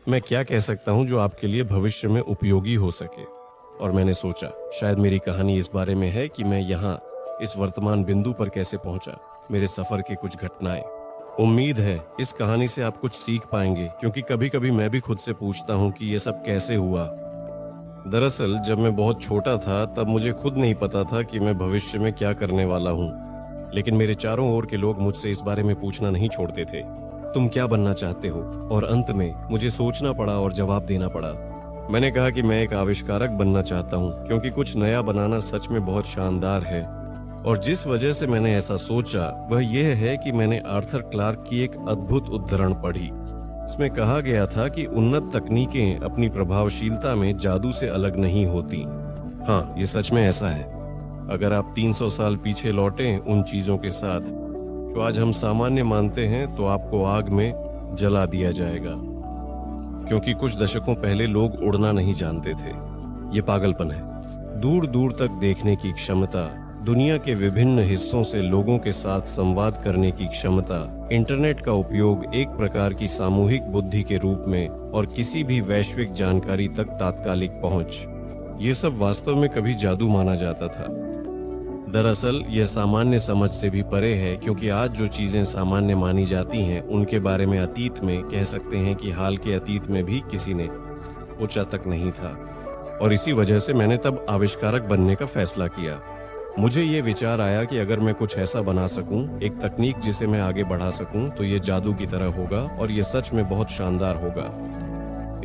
मैं क्या कह सकता हूँ जो आपके लिए भविष्य में उपयोगी हो सके। और मैंने सोचा शायद मेरी कहानी इस बारे में है कि मैं यहाँ इस वर्तमान बिंदु पर कैसे पहुंचा, मेरे सफर की कुछ घटनाएं। उम्मीद है इस कहानी से आप कुछ सीख पाएंगे, क्योंकि कभी कभी मैं भी खुद से पूछता हूँ कि ये सब कैसे हुआ। दरअसल जब मैं बहुत छोटा था तब मुझे खुद नहीं पता था कि मैं भविष्य में क्या करने वाला हूँ, लेकिन मेरे चारों ओर के लोग मुझसे इस बारे में पूछना नहीं छोड़ते थे, तुम क्या बनना चाहते हो? और अंत में मुझे सोचना पड़ा और जवाब देना पड़ा। मैंने कहा कि मैं एक आविष्कारक बनना चाहता हूँ, क्योंकि कुछ नया बनाना सच में बहुत शानदार है। और जिस वजह से मैंने ऐसा सोचा वह यह है कि मैंने आर्थर क्लार्क की एक अद्भुत उद्धरण पढ़ी। इसमें कहा गया था कि उन्नत तकनीकें अपनी प्रभावशीलता में जादू से अलग नहीं होती। हाँ, ये सच में ऐसा है। अगर आप 300 साल पीछे लौटें उन चीजों के साथ जो आज हम सामान्य मानते हैं, तो आपको आग में जला दिया जाएगा, क्योंकि कुछ दशकों पहले लोग उड़ना नहीं जानते थे। ये पागलपन है। दूर दूर तक देखने की क्षमता, दुनिया के विभिन्न हिस्सों से लोगों के साथ संवाद करने की क्षमता, इंटरनेट का उपयोग एक प्रकार की सामूहिक बुद्धि के रूप में, और किसी भी वैश्विक जानकारी तक तात्कालिक पहुंच, ये सब वास्तव में कभी जादू माना जाता था। दरअसल यह सामान्य समझ से भी परे है, क्योंकि आज जो चीजें सामान्य मानी जाती हैं उनके बारे में अतीत में, कह सकते हैं कि हाल के अतीत में भी किसी ने सोचा तक नहीं था। और इसी वजह से मैंने तब आविष्कारक बनने का फैसला किया। मुझे ये विचार आया कि अगर मैं कुछ ऐसा बना सकूं, एक तकनीक जिसे मैं आगे बढ़ा सकूं, तो ये जादू की तरह होगा और ये सच में बहुत शानदार होगा।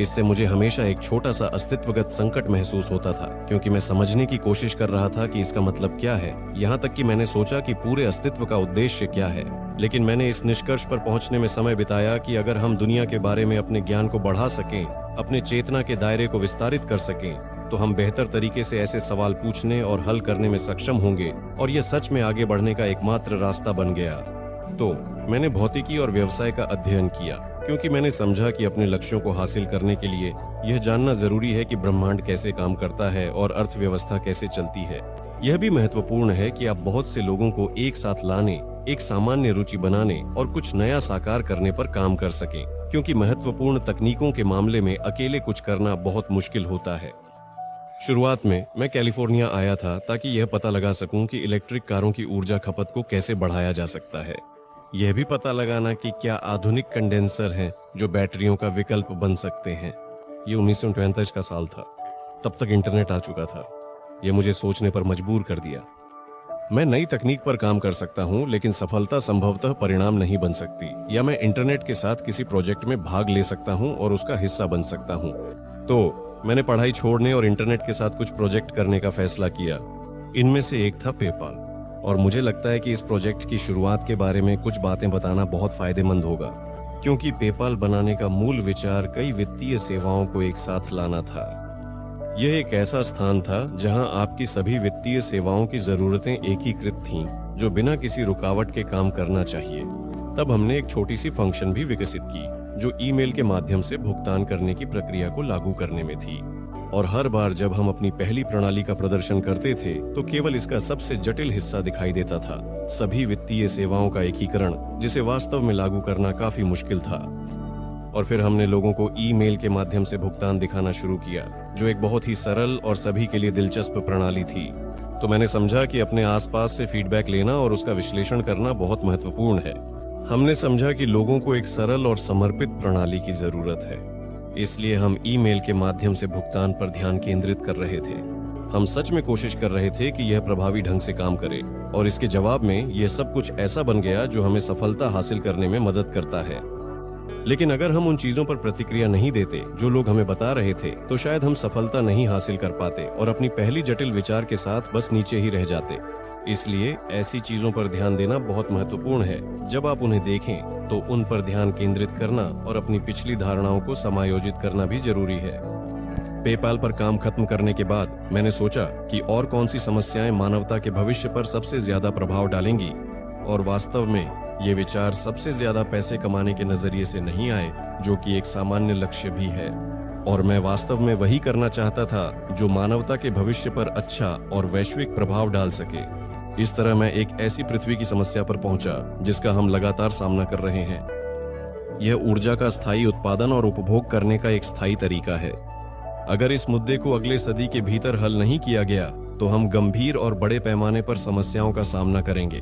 इससे मुझे हमेशा एक छोटा सा अस्तित्वगत संकट महसूस होता था, क्योंकि मैं समझने की कोशिश कर रहा था कि इसका मतलब क्या है। यहाँ तक कि मैंने सोचा कि पूरे अस्तित्व का उद्देश्य क्या है। लेकिन मैंने इस निष्कर्ष पर पहुंचने में समय बिताया कि अगर हम दुनिया के बारे में अपने ज्ञान को बढ़ा सकें, अपने चेतना के दायरे को विस्तारित कर सकें, तो हम बेहतर तरीके से ऐसे सवाल पूछने और हल करने में सक्षम होंगे, और यह सच में आगे बढ़ने का एकमात्र रास्ता बन गया। तो मैंने भौतिकी और व्यवसाय का अध्ययन किया, क्योंकि मैंने समझा कि अपने लक्ष्यों को हासिल करने के लिए यह जानना जरूरी है कि ब्रह्मांड कैसे काम करता है और अर्थव्यवस्था कैसे चलती है। यह भी महत्वपूर्ण है कि आप बहुत से लोगों को एक साथ लाने, एक सामान्य रुचि बनाने और कुछ नया साकार करने पर काम कर सकें, क्योंकि महत्वपूर्ण तकनीकों के मामले में अकेले कुछ करना बहुत मुश्किल होता है। शुरुआत में मैं कैलिफोर्निया आया था ताकि यह पता लगा सकूं कि इलेक्ट्रिक कारों की ऊर्जा खपत को कैसे बढ़ाया जा सकता है। यह भी पता लगाना कि क्या आधुनिक कंडेंसर हैं जो बैटरियों का विकल्प बन सकते हैं। ये 1943 का साल था। तब तक इंटरनेट आ चुका था। यह मुझे सोचने पर मजबूर कर दिया। मैं नई तकनीक पर काम कर सकता हूं, लेकिन सफलता संभवतः परिणाम नहीं बन सकती। या मैं इंटरनेट के साथ किसी प्रोजेक्ट में भाग ले सकता हूं और उसका हिस्सा बन सकता हूं। तो मैंने पढ़ाई छोड़ने और इंटरनेट के साथ कुछ प्रोजेक्ट करने का फैसला किया। इनमें से एक था पेपाल, और मुझे लगता है कि इस प्रोजेक्ट की शुरुआत के बारे में कुछ बातें बताना बहुत फायदेमंद होगा, क्योंकि पेपाल बनाने का मूल विचार कई वित्तीय सेवाओं को एक साथ लाना था। यह एक ऐसा स्थान था जहां आपकी सभी वित्तीय सेवाओं की जरूरतें एकीकृत थीं, जो बिना किसी रुकावट के काम करना चाहिए। तब हमने एक छोटी सी फंक्शन भी विकसित की, जो ईमेल के माध्यम से भुगतान करने की प्रक्रिया को लागू करने में थी। और हर बार जब हम अपनी पहली प्रणाली का प्रदर्शन करते थे, तो केवल इसका सबसे जटिल हिस्सा दिखाई देता था, सभी वित्तीय सेवाओं का एकीकरण, जिसे वास्तव में लागू करना काफी मुश्किल था। और फिर हमने लोगों को ईमेल के माध्यम से भुगतान दिखाना शुरू किया, जो एक बहुत ही सरल और सभी के लिए दिलचस्प प्रणाली थी। तो मैंने समझा कि अपने आसपास से फीडबैक लेना और उसका विश्लेषण करना बहुत महत्वपूर्ण है। हमने समझा कि लोगों को एक सरल और समर्पित प्रणाली की जरूरत है, इसलिए हम ईमेल के माध्यम से भुगतान पर ध्यान केंद्रित कर रहे थे। हम सच में कोशिश कर रहे थे कि यह प्रभावी ढंग से काम करे, और इसके जवाब में यह सब कुछ ऐसा बन गया जो हमें सफलता हासिल करने में मदद करता है। लेकिन अगर हम उन चीजों पर प्रतिक्रिया नहीं देते जो लोग हमें बता रहे थे, तो शायद हम सफलता नहीं हासिल कर पाते और अपनी पहली जटिल विचार के साथ बस नीचे ही रह जाते। इसलिए ऐसी चीजों पर ध्यान देना बहुत महत्वपूर्ण है। जब आप उन्हें देखें तो उन पर ध्यान केंद्रित करना और अपनी पिछली धारणाओं को समायोजित करना भी जरूरी है। पेपाल पर काम खत्म करने के बाद मैंने सोचा कि और कौन सी समस्याएं मानवता के भविष्य पर सबसे ज्यादा प्रभाव डालेंगी, और वास्तव में ये विचार सबसे ज्यादा पैसे कमाने के नजरिए से नहीं आए, जो कि एक सामान्य लक्ष्य भी है। और मैं वास्तव में वही करना चाहता था जो मानवता के भविष्य पर अच्छा और वैश्विक प्रभाव डाल सके। इस तरह मैं एक ऐसी पृथ्वी की समस्या पर पहुंचा जिसका हम लगातार सामना कर रहे हैं। यह ऊर्जा का स्थायी उत्पादन और उपभोग करने का एक स्थायी तरीका है। अगर इस मुद्दे को अगले सदी के भीतर हल नहीं किया गया तो हम गंभीर और बड़े पैमाने पर समस्याओं का सामना करेंगे।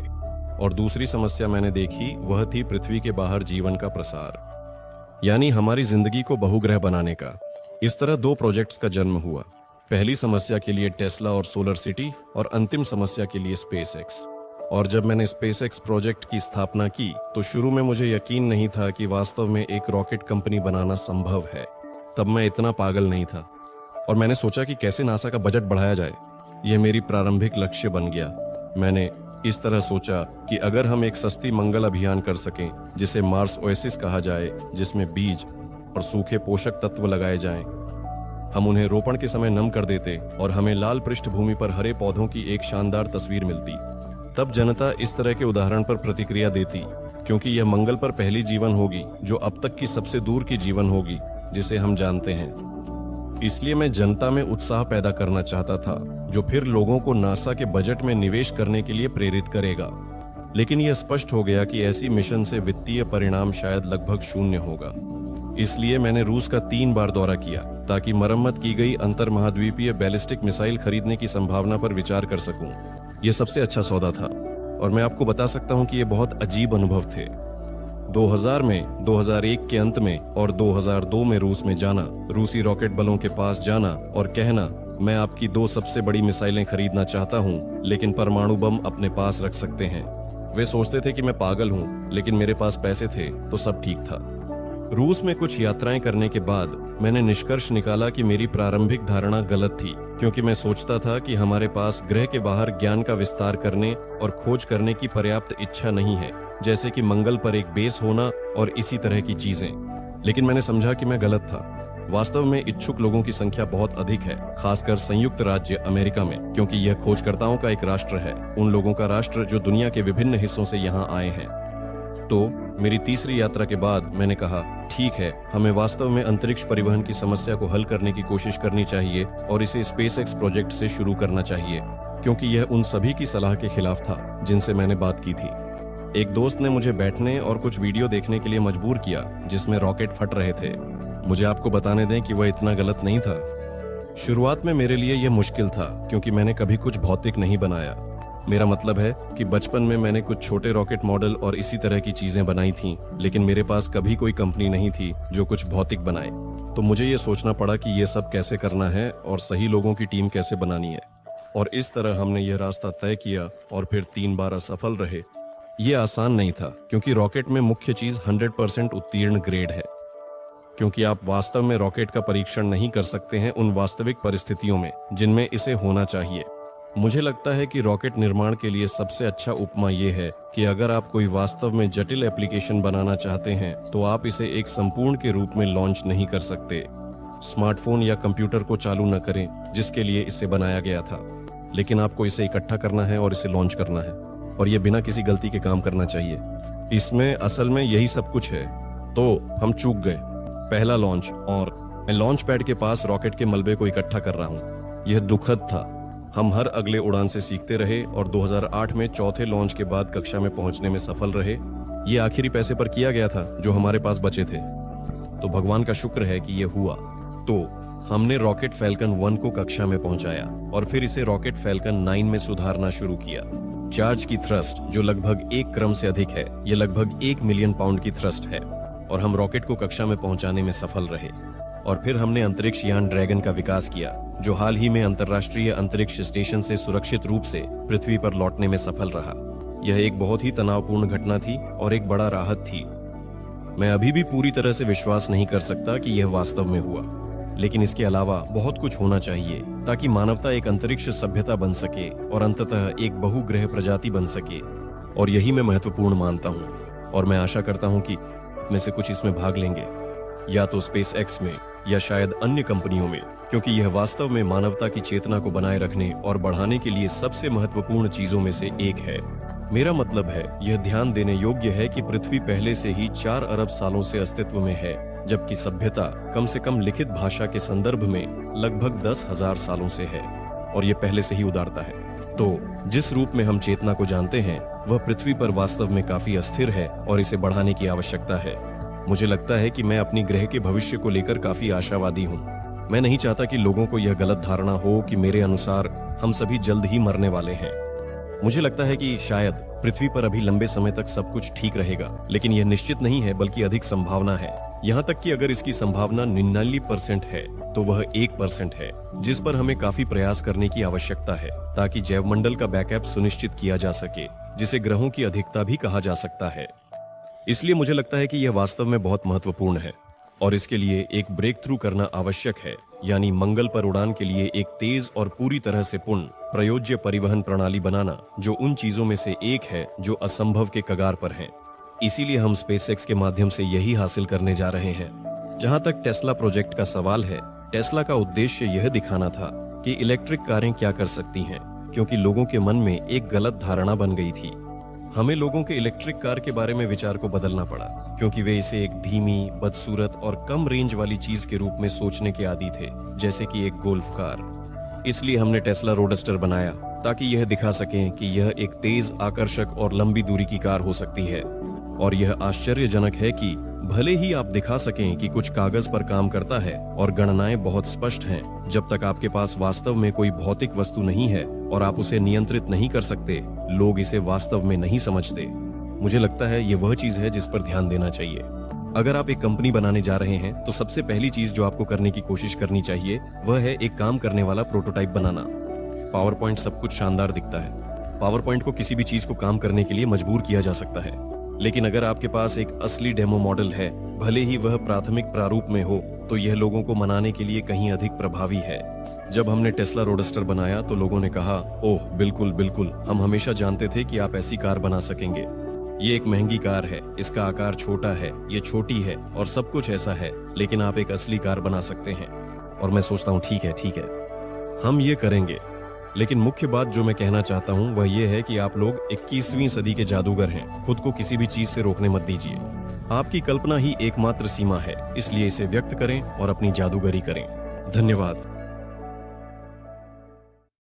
और दूसरी समस्या मैंने देखी वह थी पृथ्वी के बाहर जीवन का प्रसार, यानी हमारी जिंदगी को बहुग्रह बनाने का। इस तरह 2 प्रोजेक्ट्स का जन्म हुआ। पहली समस्या के लिए टेस्ला और सोलर सिटी, और अंतिम समस्या के लिए स्पेसएक्स। और जब मैंने स्पेसएक्स प्रोजेक्ट की स्थापना की तो शुरू में मुझे यकीन नहीं था कि वास्तव में एक रॉकेट कंपनी बनाना संभव है। तब मैं इतना पागल नहीं था और मैंने सोचा कि कैसे नासा का बजट बढ़ाया जाए। यह मेरी प्रारंभिक लक्ष्य बन गया। मैंने इस तरह सोचा कि अगर हम एक सस्ती मंगल अभियान कर सकें जिसे मार्स ओएसिस कहा जाए, जिसमें बीज और सूखे पोषक तत्व लगाए जाएं, हम उन्हें रोपण के समय नम कर देते और हमें लाल पृष्ठभूमि पर हरे पौधों की एक शानदार तस्वीर मिलती, तब जनता इस तरह के उदाहरण पर प्रतिक्रिया देती, क्योंकि यह मंगल पर पहली जीवन होगी जो अब तक की सबसे दूर की जीवन होगी जिसे हम जानते हैं। इसलिए मैं जनता में उत्साह पैदा करना चाहता था जो फिर लोगों को नासा के बजट में निवेश करने के लिए प्रेरित करेगा। लेकिन यह स्पष्ट हो गया कि ऐसी मिशन से वित्तीय परिणाम शायद लगभग शून्य होगा। इसलिए मैंने रूस का 3 बार दौरा किया ताकि मरम्मत की गई अंतर महाद्वीपीय बैलिस्टिक मिसाइल खरीदने की संभावना पर विचार कर सकूं। यह सबसे अच्छा सौदा था और मैं आपको बता सकता हूं कि यह बहुत अजीब अनुभव थे। 2000 में, 2001 के अंत में और 2002 में रूस में जाना, रूसी रॉकेट बलों के पास जाना और कहना, मैं आपकी 2 सबसे बड़ी मिसाइलें खरीदना चाहता हूं लेकिन परमाणु बम अपने पास रख सकते हैं। वे सोचते थे कि मैं पागल हूं, लेकिन मेरे पास पैसे थे तो सब ठीक था। रूस में कुछ यात्राएं करने के बाद मैंने निष्कर्ष निकाला कि मेरी प्रारंभिक धारणा गलत थी, क्योंकि मैं सोचता था कि हमारे पास ग्रह के बाहर ज्ञान का विस्तार करने और खोज करने की पर्याप्त इच्छा नहीं है, जैसे कि मंगल पर एक बेस होना और इसी तरह की चीजें। लेकिन मैंने समझा कि मैं गलत था। वास्तव में इच्छुक लोगों की संख्या बहुत अधिक है, खासकर संयुक्त राज्य अमेरिका में, क्योंकि यह खोजकर्ताओं का एक राष्ट्र है, उन लोगों का राष्ट्र जो दुनिया के विभिन्न हिस्सों से यहाँ आए हैं। तो मेरी तीसरी यात्रा के बाद मैंने कहा, ठीक है, हमें वास्तव में अंतरिक्ष परिवहन की समस्या को हल करने की कोशिश करनी चाहिए और इसे स्पेसएक्स प्रोजेक्ट से शुरू करना चाहिए, क्योंकि यह उन सभी की सलाह के खिलाफ था जिनसे मैंने बात की थी। एक दोस्त ने मुझे बैठने और कुछ वीडियो देखने के लिए मजबूर किया जिसमें रॉकेट फट रहे थे। मुझे आपको बताने दें कि वह इतना गलत नहीं था। शुरुआत में मेरे लिए यह मुश्किल था क्योंकि मैंने कभी कुछ भौतिक नहीं बनाया। मेरा मतलब है कि बचपन में मैंने कुछ छोटे रॉकेट मॉडल और इसी तरह की चीजें बनाई थीं, लेकिन मेरे पास कभी कोई कंपनी नहीं थी जो कुछ भौतिक बनाए। तो मुझे ये सोचना पड़ा कि ये सब कैसे करना है और सही लोगों की टीम कैसे बनानी है। और इस तरह हमने यह रास्ता तय किया और फिर 3 बार असफल रहे। ये आसान नहीं था क्योंकि रॉकेट में मुख्य चीज 100% उत्तीर्ण ग्रेड है, क्योंकि आप वास्तव में रॉकेट का परीक्षण नहीं कर सकते हैं उन वास्तविक परिस्थितियों में जिनमें इसे होना चाहिए। मुझे लगता है कि रॉकेट निर्माण के लिए सबसे अच्छा उपमा यह है कि अगर आप कोई वास्तव में जटिल एप्लीकेशन बनाना चाहते हैं तो आप इसे एक संपूर्ण के रूप में लॉन्च नहीं कर सकते। स्मार्टफोन या कंप्यूटर को चालू न करें जिसके लिए इसे बनाया गया था, लेकिन आपको इसे इकट्ठा करना है और इसे लॉन्च करना है, और यह बिना किसी गलती के काम करना चाहिए। इसमें असल में यही सब कुछ है। तो हम चूक गए। पहला लॉन्च, और मैं लॉन्च पैड के पास रॉकेट के मलबे को इकट्ठा कर रहा हूँ। यह दुखद था। हम हर अगले उड़ान से सीखते रहे और 2008 में चौथे लॉन्च के बाद कक्षा में पहुंचने में सफल रहे। ये आखिरी पैसे पर किया गया था जो हमारे पास बचे थे, तो भगवान का शुक्र है कि यह हुआ। तो हमने रॉकेट फैल्कन 1 को कक्षा में पहुंचाया और फिर इसे रॉकेट फैल्कन 9 में सुधारना शुरू किया। चार्ज की थ्रस्ट, जो लगभग 1 क्रम से अधिक है, यह लगभग 1 मिलियन पाउंड की थ्रस्ट है, और हम रॉकेट को कक्षा में पहुंचाने में सफल रहे। और फिर हमने अंतरिक्ष यान ड्रैगन का विकास किया, जो हाल ही में अंतर्राष्ट्रीय अंतरिक्ष स्टेशन से सुरक्षित रूप से पृथ्वी पर लौटने में सफल रहा। यह एक बहुत ही तनावपूर्ण घटना थी और एक बड़ा राहत थी। मैं अभी भी पूरी तरह से विश्वास नहीं कर सकता कि यह वास्तव में हुआ, लेकिन इसके अलावा बहुत कुछ होना चाहिए ताकि मानवता एक अंतरिक्ष सभ्यता बन सके और अंततः एक बहुग्रह प्रजाति बन सके। और यही मैं महत्वपूर्ण मानता हूँ, और मैं आशा करता हूँ कि में से कुछ इसमें भाग लेंगे, या तो स्पेसएक्स में या शायद अन्य कंपनियों में, क्योंकि यह वास्तव में मानवता की चेतना को बनाए रखने और बढ़ाने के लिए सबसे महत्वपूर्ण चीजों में से एक है। मेरा मतलब है, यह ध्यान देने योग्य है कि पृथ्वी पहले से ही 4 अरब सालों से अस्तित्व में है, जबकि सभ्यता कम से कम लिखित भाषा के संदर्भ में लगभग 10,000 सालों से है, और यह पहले से ही उदारता है। तो जिस रूप में हम चेतना को जानते हैं वह पृथ्वी पर वास्तव में काफी अस्थिर है और इसे बढ़ाने की आवश्यकता है। मुझे लगता है कि मैं अपनी ग्रह के भविष्य को लेकर काफी आशावादी हूँ। मैं नहीं चाहता कि लोगों को यह गलत धारणा हो कि मेरे अनुसार हम सभी जल्द ही मरने वाले हैं। मुझे लगता है कि शायद पृथ्वी पर अभी लंबे समय तक सब कुछ ठीक रहेगा, लेकिन यह निश्चित नहीं है, बल्कि अधिक संभावना है। यहाँ तक कि अगर इसकी संभावना 99% है तो वह 1% है, जिस पर हमें काफी प्रयास करने की आवश्यकता है ताकि जैवमंडल का बैकअप सुनिश्चित किया जा सके, जिसे ग्रहों की अधिकता भी कहा जा सकता है। इसलिए मुझे लगता है कि यह वास्तव में बहुत महत्वपूर्ण है और इसके लिए एक ब्रेक थ्रू करना आवश्यक है, यानी मंगल पर उड़ान के लिए एक तेज और पूरी तरह से पूर्ण प्रयोज्य परिवहन प्रणाली बनाना, जो उन चीजों में से एक है जो असंभव के कगार पर हैं। इसीलिए हम स्पेसएक्स के माध्यम से यही हासिल करने जा रहे हैं। जहां तक टेस्ला प्रोजेक्ट का सवाल है, टेस्ला का उद्देश्य यह दिखाना था कि इलेक्ट्रिक कारें क्या कर सकती हैं, क्योंकि लोगों के मन में एक गलत धारणा बन गई थी। हमें लोगों के इलेक्ट्रिक कार के बारे में विचार को बदलना पड़ा, क्योंकि वे इसे एक धीमी, बदसूरत और कम रेंज वाली चीज के रूप में सोचने के आदी थे, जैसे कि एक गोल्फ कार। इसलिए हमने टेस्ला रोडस्टर बनाया ताकि यह दिखा सकें कि यह एक तेज, आकर्षक और लंबी दूरी की कार हो सकती है। और यह आश्चर्यजनक है कि भले ही आप दिखा सकें कि कुछ कागज पर काम करता है और गणनाएं बहुत स्पष्ट हैं, जब तक आपके पास वास्तव में कोई भौतिक वस्तु नहीं है और आप उसे नियंत्रित नहीं कर सकते, लोग इसे वास्तव में नहीं समझते। मुझे लगता है ये वह चीज है जिस पर ध्यान देना चाहिए। अगर आप एक कंपनी बनाने जा रहे हैं तो सबसे पहली चीज जो आपको करने की कोशिश करनी चाहिए वह है एक काम करने वाला प्रोटोटाइप बनाना। पावर पॉइंट सब कुछ शानदार दिखता है। पावर पॉइंट को किसी भी चीज को काम करने के लिए मजबूर किया जा सकता है, लेकिन अगर आपके पास एक असली डेमो मॉडल है, भले ही वह प्राथमिक प्रारूप में हो, तो यह लोगों को मनाने के लिए कहीं अधिक प्रभावी है। जब हमने टेस्ला रोडस्टर बनाया तो लोगों ने कहा, ओह बिल्कुल बिल्कुल, हम हमेशा जानते थे कि आप ऐसी कार बना सकेंगे। ये एक महंगी कार है, इसका आकार छोटा है, ये छोटी है और सब कुछ ऐसा है, लेकिन आप एक असली कार बना सकते हैं। और मैं सोचता हूँ ठीक है, हम ये करेंगे। लेकिन मुख्य बात जो मैं कहना चाहता हूँ वह ये है कि आप लोग 21वीं सदी के जादूगर हैं। खुद को किसी भी चीज से रोकने मत दीजिए। आपकी कल्पना ही एकमात्र सीमा है, इसलिए इसे व्यक्त करें और अपनी जादूगरी करें। धन्यवाद।